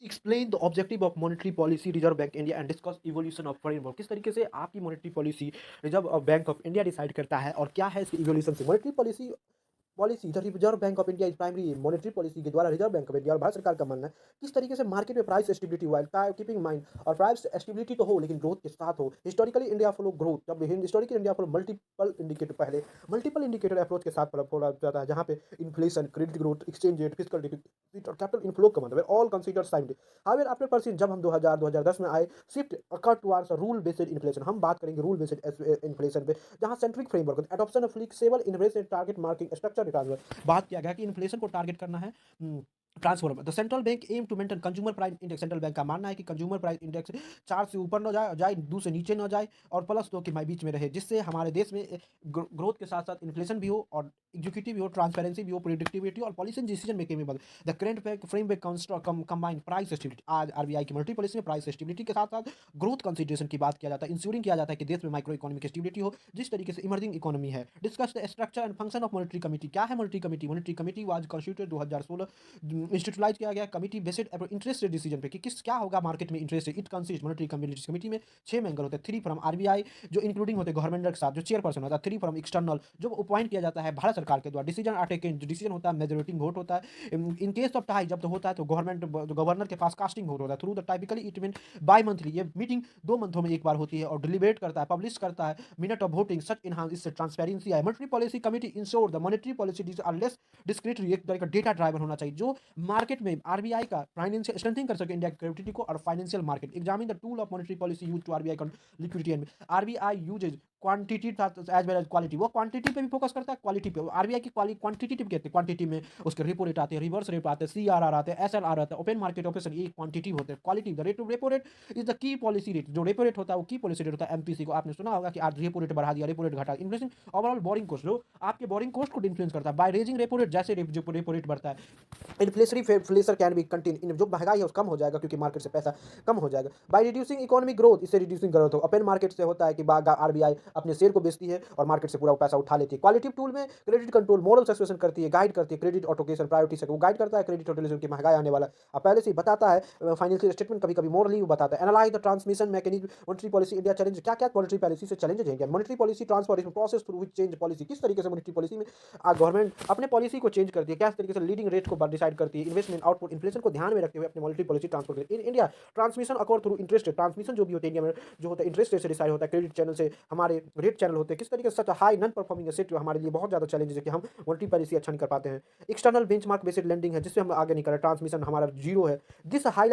Explain the objective of monetary policy reserve bank India and discuss evolution of framework. किस तरीके से आपकी monetary policy reserve bank of India decide करता है और क्या है इसकी इवोल्यूशन से monetary policy the reserve bank of India is primary monetary policy के द्वारा रिजर्व बैंक ऑफ इंडिया और भारत सरकार का मानना है किस तरीके से मार्केट में प्राइस स्टेबिलिटी हुआ है कीपिंग माइंड और प्राइस स्टेबिलिटी तो हो लेकिन ग्रोथ के साथ हो। हिस्टोरिकली इंडिया फॉलो ग्रोथ जब historically India follow multiple indicator approach के साथ फॉलो जाता है जहाँ पे inflation credit growth exchange rate physical deficit और कैपिटल इनफ्लो का मतलब all consider side. However after percent जब हम 2010 में आए शिफ्ट अकर टुवर्ड्स रूल बेस्ड इन्फ्लेशन। हम बात करेंगे रूल बेस्ड इन्फ्लेशन पे जहां centric framework adoption of flexible inflation target marking structure transfer बात किया गया कि इन्फ्लेशन को टारगेट करना है transfer. The central bank aim to maintain consumer price index. Central bank का मानना है कि कंज्यूमर प्राइस इंडेक्स 4 से ऊपर न जाए 2 से नीचे न जाए और प्लस 2 के बीच में रहे जिससे हमारे देश में ग्रोथ के साथ साथ इन्फ्लेशन भी हो और एग्जीक्यूटिव भी हो ट्रांसपेरेंसी भी हो प्रिडिक्टिविटी और पॉलिसी डिसीजन मेकिंग में बदल। The current framework combine price stability. आज आरबीआई की मल्टी पॉलिसी में प्राइस स्टेबिलिटी के साथ साथ ग्रोथ कंसिडरेशन की बात किया जाता है इंश्योरिंग किया जाता है कि देश में माइक्रो इकोनॉमिक स्टेबिलिटी हो जिस तरीके से इमर्जिंग इकोनॉमी है। Discuss the structure and function of monetary committee. क्या है मॉनेटरी कमिटी वाज कॉन्स्टिट्यूटेड 2016 इंस्टीट्यूलाइज किया गया committee based interest rate decision पे कि किस क्या होगा मार्केट में interest rate. It consist monetary committee में 6 मेंबर होते हैं। 3 फ्रॉम आरबीआई जो इंक्लूडिंग होते हैं गवर्नमेंट के साथ जो चेयरपर्सन होता है। 3 फ्रॉम एक्सटर्नल जो अपॉइंट किया जाता है भारत सरकार के द्वारा। डिसीजन आर टेकन जो डिसीजन होता है मेजोरिटी वोट होता है। इन केस ऑफ टाई जब तो होता है तो गवर्नर के पास कास्टिंग वोट होता है through the typically it mean by monthly. ये मीटिंग 2 मंथों में एक बार होती है और डिलीबरेट करता है पब्लिश करता है minute of voting such enhance इससे ट्रांसपेरेंसी है। Monetary policy committee ensure the monetary policy are less discretionary एक तरह का डेटा ड्राइवर होना चाहिए जो मार्केट में आरबीआई का फाइनेंशियल स्ट्रेंथिंग कर सके इंडिया की क्रेडिबिलिटी को और financial market. Examine the tool of monetary policy use to RBI liquidity and RBI uses quantity as well as quality. वो क्वांटिटी पे भी फोकस करता है क्वालिटी पे। आरबीआई की क्वांटिटेटिव कहते हैं क्वांटिटी में उसके रेपो रेट आते हैं रिवर्स रेट आते हैं सीआरआर आते हैं एसएलआर आते हैं ओपन मार्केट ऑपरेशन ये क्वांटिटिव होते हैं। Quality the repo rate is the key policy rate. जो रेपो रेट होता है वो की पॉलिसी रेट होता है एमपीसी को आपने सुना होगा कि आज रेपो रेट बढ़ा दिया रेपो रेट घटा इन्फ्लेशन ओवरऑल बोरिंग कॉस्ट जो आपके बोरिंग कॉस्ट को इन्फ्लुएंस करता है बाय रेजिंग रेपो रेट। जैसे रेपो रेट बढ़ता है इन्फ्लेशनरी फ्लेसर कैन बी कंटेन जो महंगाई है कम हो जाएगा क्योंकि मार्केट से पैसा कम हो जाएगा। बाय रिड्यूसिंग इकोनॉमिक ग्रोथ इससे रिड्यूसिंग ग्रोथ हो। ओपन मार्केट से होता है कि आरबीआई अपने शेयर को बेचती है और मार्केट से पूरा पैसा उठा लेती है। क्वालिटी टूल में क्रेडिट कंट्रोल मोरल सस्पेंशन करती है गाइड करती है क्रेडिट ऑटोकेशन प्रायोरिटी से वो गाइड करता है क्रेडिट ऑटोकेशन की महंगाई आने वाला अब पहले से ही बताता है फाइनेंशियल स्टेटमेंट कभी कभी मोरली बताता है। Analyse the transmission mechanism monetary policy India challenge क्या क्या मॉनेटरी पॉलिसी से चैलेंजेस हैं monetary policy transformation process through which change policy. किस तरीके से मॉनेटरी पॉलिसी में गवर्नमेंट अपने पॉलिसी को चेंज करती है क्या तरीके से लीडिंग रेट को डिसाइड करती है इन्वेस्टमेंट आउटपुट इन्फ्लेशन को ध्यान में रखते हुए अपनी मॉनेटरी पॉलिसी ट्रांसफर करती है। In India transmission accord through interest rate. Transmission जो भी होता है इंडिया में जो होता है इंटरेस्ट रेट से डिसाइड होता है क्रेडिट चैनल से हमारे रेट चैनल होते हैं। किस तरीके से such high non performing asset जो हमारे लिए बहुत ज़्यादा चैलेंज है कि हम मॉनेटरी पॉलिसी अच्छा नहीं कर पाते हैं। एक्सटर्नल बेंचमार्क बेस्ड लेंडिंग है जिससे हम आगे नहीं कर रहे ट्रांसमिशन हमारा जीरो है। This high